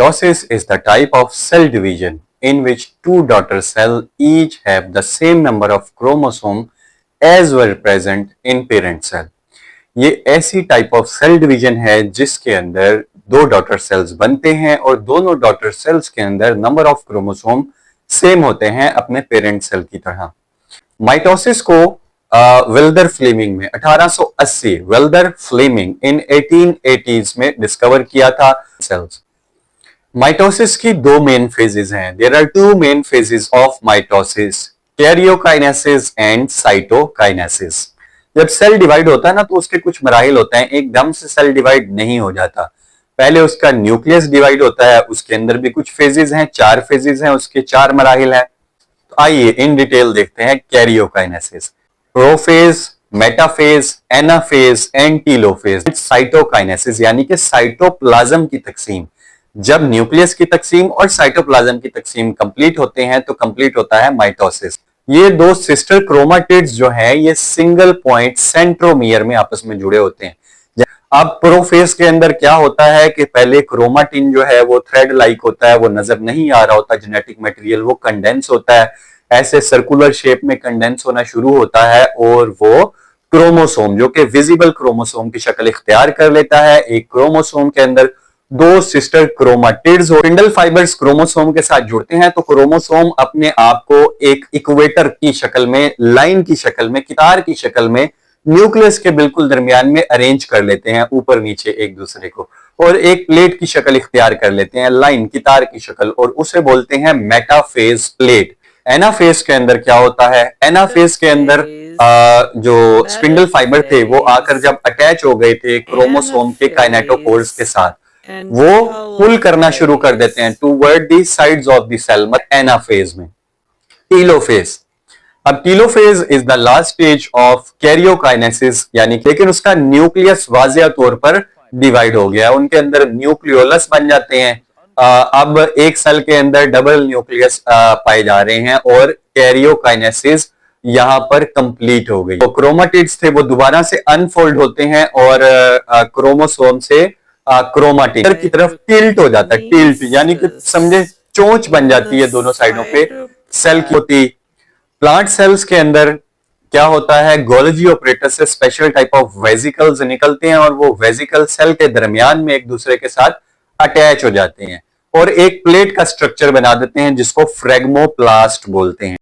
Mitosis is the type of cell division in which two daughter cells each have the same number of chromosomes as were present in parent cell. ये ऐसी type of cell division है जिसके अंदर दो daughter cells बनते हैं और दोनों डॉटर सेल्स के अंदर नंबर ऑफ क्रोमोसोम सेम होते हैं अपने पेरेंट सेल की तरह। माइटोसिस को वेल्दर फ्लेमिंग में 1880 वेल्दर फ्लेमिंग इन 1880s में डिस्कवर किया था सेल्स। माइटोसिस की दो मेन फेजेस हैं। There are two main phases of mitosis, karyokinesis and cytokinesis. जब सेल डिवाइड होता है ना तो उसके कुछ मराहिल होते हैं, एकदम से सेल डिवाइड नहीं हो जाता। पहले उसका न्यूक्लियस डिवाइड होता है, उसके अंदर भी कुछ फेजेस हैं, 4 फेजेस हैं, उसके 4 मराहिल हैं। तो आइए इन डिटेल देखते हैं karyokinesis, prophase, metaphase, anaphase and telophase. Cytokinesis यानी कि साइटोप्लाज्म की तकसीम। जब न्यूक्लियस की तकसीम और साइटोप्लाज्म की तकसीम कंप्लीट होते हैं तो कंप्लीट होता है माइटोसिस। ये दो सिस्टर क्रोमाटिड्स जो हैं ये सिंगल पॉइंट सेंट्रोमियर में आपस में जुड़े होते हैं। अब प्रोफेज के अंदर क्या होता है कि पहले क्रोमाटिन जो है वो थ्रेड लाइक होता है, वो नजर नहीं आ रहा होता जेनेटिक मटेरियल, वो कंडेंस होता है, ऐसे सर्कुलर शेप में कंडेंस होना शुरू होता है और वो क्रोमोसोम जो कि विजिबल क्रोमोसोम की शक्ल इख्तियार कर लेता है। एक क्रोमोसोम के अंदर दो सिस्टर क्रोमाटिड्स और स्पिंडल फाइबर्स क्रोमोसोम के साथ जुड़ते हैं तो क्रोमोसोम अपने आप को एक इक्वेटर की शक्ल में, लाइन की शक्ल में, कितार की शक्ल में न्यूक्लियस के बिल्कुल दरमियान में अरेंज कर लेते हैं, ऊपर नीचे एक दूसरे को, और एक प्लेट की शक्ल इख्तियार कर लेते हैं, लाइन, कितार की शक्ल, और उसे बोलते हैं मेटाफेज प्लेट। एनाफेज के अंदर क्या होता है? एनाफेज के अंदर जो स्पिंडल फाइबर थे वो आकर जब अटैच हो गए थे क्रोमोसोम के काइनेटोकोर्स के साथ, वो पुल करना शुरू कर देते हैं toward the sides of the cell. Anaphase में टीलोफेज। अब telophase is the last stage of karyokinesis, यानी लेकिन उसका न्यूक्लियस वाजिया तौर पर डिवाइड हो गया, उनके अंदर न्यूक्लियोलस बन जाते हैं। अब एक सेल के अंदर डबल न्यूक्लियस पाए जा रहे हैं और कैरियोकाइनेसिस यहां पर कंप्लीट हो गई। तो क्रोमाटिड्स थे वो दोबारा से अनफोल्ड होते हैं और क्रोमोसोम से क्रोमाटिन की तरफ टिल्ट हो जाता है। टिल्ट यानी कि समझे चोंच बन जाती है दोनों साइडों पे सेल की होती। प्लांट सेल्स के अंदर क्या होता है? गोल्गी ऑपरेटस से स्पेशल टाइप ऑफ वेसिकल्स निकलते हैं और वो वेसिकल सेल के दरमियान में एक दूसरे के साथ अटैच हो जाते हैं और एक प्लेट का स्ट्रक्चर बना देते हैं जिसको फ्रेगमोप्लास्ट बोलते हैं।